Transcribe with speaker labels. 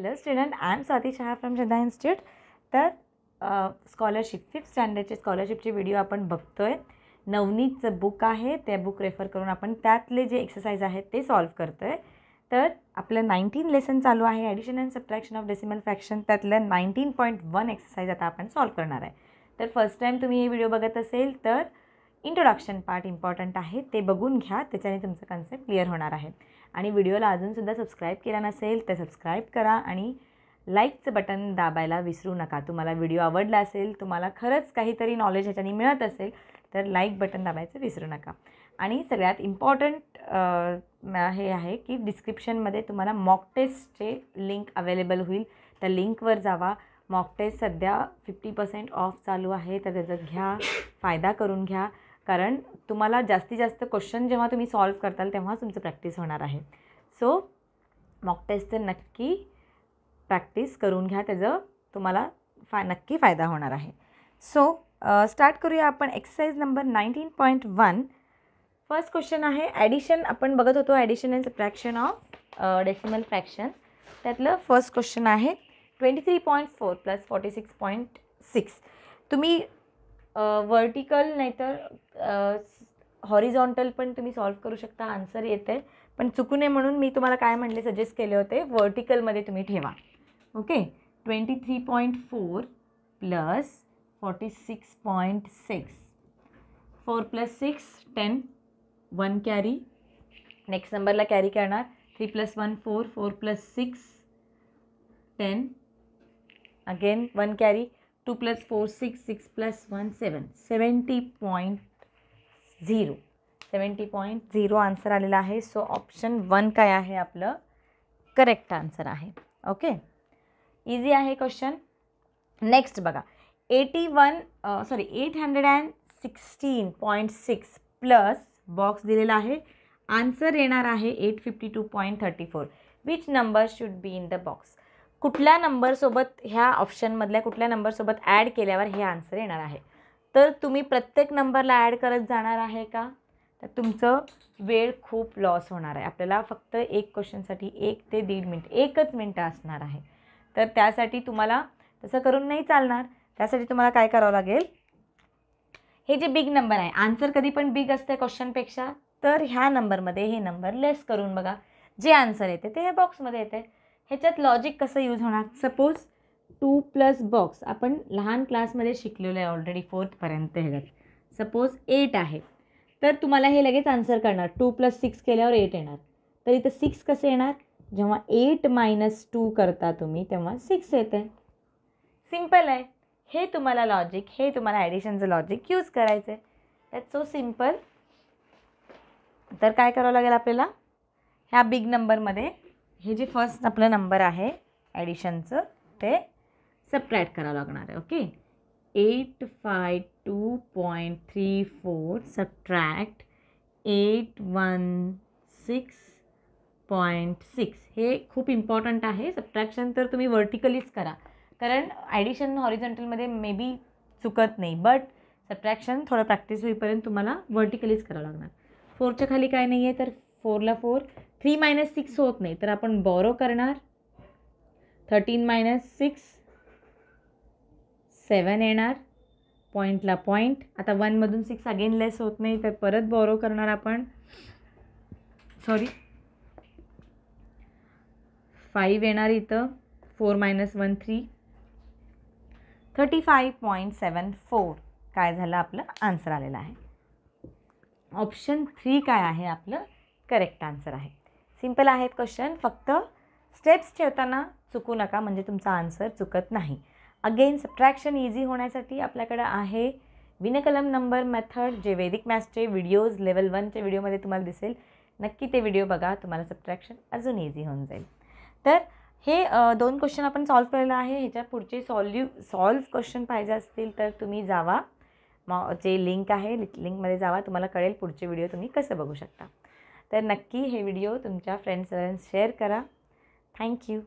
Speaker 1: Hello student, I am Swati Shah from Shraddha institute. तर scholarship 5th स्टँडर्डचे स्कॉलरशिपचे व्हिडिओ आपण बघतो आहे. नवनीतचं बुक आहे, ते बुक रेफर करून आपण त्यातले जे एक्सरसाइज आहेत ते सॉल्व करतो आहे. तर आपलं 19 लेसन चालू आहे, addition and subtraction of decimal fraction. त्यातलं 19.1 एक्सरसाइज आता आपण सॉल्व करणार आहे. तर फर्स्ट टाईम तुम्ही हे व्हिडिओ बघत असेल तर इंट्रोडक्शन पार्ट इम्पॉर्टंट आहे, ते बघून घ्या, त्याच्याने तुमचं कन्सेप्ट क्लिअर होणार आहे. आणि व्हिडिओला अजूनसुद्धा सबस्क्राईब केला नसेल तर सबस्क्राईब करा आणि लाईकचं बटन दाबायला विसरू नका. तुम्हाला व्हिडिओ आवडला असेल, तुम्हाला खरंच काहीतरी नॉलेज ह्याच्याने मिळत असेल तर लाईक बटन दाबायचं विसरू नका. आणि सगळ्यात इम्पॉर्टंट हे आहे की डिस्क्रिप्शनमध्ये तुम्हाला मॉक टेस्टचे लिंक अवेलेबल होईल. त्या लिंकवर जावा. मॉक टेस्ट सध्या 50% ऑफ चालू आहे, तर त्याचा घ्या, फायदा करून घ्या. कारण तुम्हाला जास्तीत जास्त क्वेश्चन जेव्हा तुम्ही सॉल्व करताल तेव्हा तुमचं प्रॅक्टिस होणार आहे. सो मॉक टेस्टचं नक्की प्रॅक्टिस करून घ्या, त्याचं तुम्हाला नक्की फायदा होणार आहे. सो स्टार्ट करूया आपण. Exercise number 19.1. फर्स्ट क्वेश्चन आहे ॲडिशन. आपण बघत होतो addition and subtraction of decimal fraction. त्यातलं फर्स्ट क्वेश्चन आहे 23.4 + 46.6. तुम्ही वर्टिकल नाहीतर हॉरिझॉन्टल पण तुम्ही सॉल्व करू शकता, आन्सर येते. पण चुकू नये म्हणून मी तुम्हाला काय म्हणले, सजेस्ट केले होते वर्टिकलमध्ये तुम्ही ठेवा. ओके, 23.4 + 46.6. 4 + 6 10, 1 कॅरी. नेक्स्ट नंबरला कॅरी करणार. 3 + 1 4, 4 + 6 10, अगेन 1 कॅरी. 2 + 4 6, 6 + 1 7. 70.0. 70.0 आन्सर आलेला आहे. सो ऑप्शन 1 काय आहे आपलं करेक्ट आन्सर आहे. ओके, इझी आहे क्वेश्चन. नेक्स्ट बघा, 816.6 प्लस बॉक्स दिलेला आहे. आन्सर येणार आहे 852.34. Which number should be in the box. कुठल्या नंबरसोबत, ह्या ऑप्शनमधल्या कुठल्या नंबरसोबत ॲड केल्यावर हे आन्सर येणार आहे. तर तुम्ही प्रत्येक नंबरला ॲड करत जाणार आहे का, तर तुमचं वेळ खूप लॉस होणार आहे. आपल्याला फक्त एक क्वेश्चनसाठी 1 ते 1.5 मिनिट, 1च मिनटं असणार आहे. तर त्यासाठी तुम्हाला तसं करून नाही चालणार. त्यासाठी तुम्हाला काय करावं लागेल, हे जे बिग नंबर आहे, आन्सर कधी पण बिग असते क्वेश्चनपेक्षा, तर ह्या नंबरमध्ये हे नंबर लेस करून बघा. जे आन्सर येते ते हे बॉक्समध्ये येते. ह्याच्यात लॉजिक कसं यूज होणार, सपोज 2 + बॉक्स आपण लहान क्लासमध्ये शिकलेलो आहे ऑलरेडी 4th पर्यंत. ह्याच्यात सपोज 8 आहे, तर तुम्हाला हे लगेच आन्सर करणार. 2 + 6 केल्यावर 8 येणार. तर इथं 6 कसं येणार, जेव्हा 8 - 2 करता तुम्ही तेव्हा 6 येते. सिम्पल आहे. हे तुम्हाला लॉजिक, हे तुम्हाला ॲडिशनचं लॉजिक यूज करायचं आहे. That's so simple. तर काय करावं लागेल आपल्याला, ह्या बिग नंबरमध्ये हे जे फर्स्ट आपलं नंबर आहे ॲडिशनचं ते सबट्रॅक्ट करावं लागणार आहे. Okay, 852.34 subtract 816.6. हे खूप इम्पॉर्टंट आहे. सबट्रॅक्शन तर तुम्ही वर्टिकलीच करा, कारण ॲडिशन हॉरिझॉन्टलमध्ये मे बी चुकत नाही, बट सबट्रॅक्शन थोडं प्रॅक्टिस होईपर्यंत तुम्हाला वर्टिकलीच करावं लागणार. 4च्या खाली काय नाही आहे, तर 4ला 4. 3 - 6 होत नाही, तर आपण बॉरो करणार. 13 - 6 7 येणार. पॉईंटला पॉईंट. आता 1मधून 6 अगेन लेस होत नाही, तर परत बॉरो करणार आपण. 5 येणार इथं. 4 - 1 3. 35.74 काय झालं, आपलं आन्सर आलेलं आहे. ऑप्शन 3 काय आहे आपलं करेक्ट आन्सर आहे. सिम्पल आहेत क्वेश्चन, फक्त स्टेप्स ठेवताना चुकू नका, म्हणजे तुमचा आन्सर चुकत नाही. अगेन सबट्रॅक्शन इझी होण्यासाठी आपल्याकडं आहे विनकलम नंबर मेथड, जे वैदिक मॅथ्सचे व्हिडिओज लेवल 1च्या व्हिडिओमध्ये तुम्हाला दिसेल. नक्की ते व्हिडिओ बघा, तुम्हाला सबट्रॅक्शन अजून इझी होऊन जाईल. तर हे 2 क्वेश्चन आपण सॉल्व केलेलं आहे. ह्याच्या पुढचे सॉल्व क्वेश्चन पाहिजे असतील तर तुम्ही जावा, जे लिंक आहे लिंकमध्ये जावा, तुम्हाला कळेल पुढचे व्हिडिओ तुम्ही कसं बघू शकता. तर नक्की हे व्हिडिओ तुमच्या फ्रेंड्स शेअर करा. थँक्यू.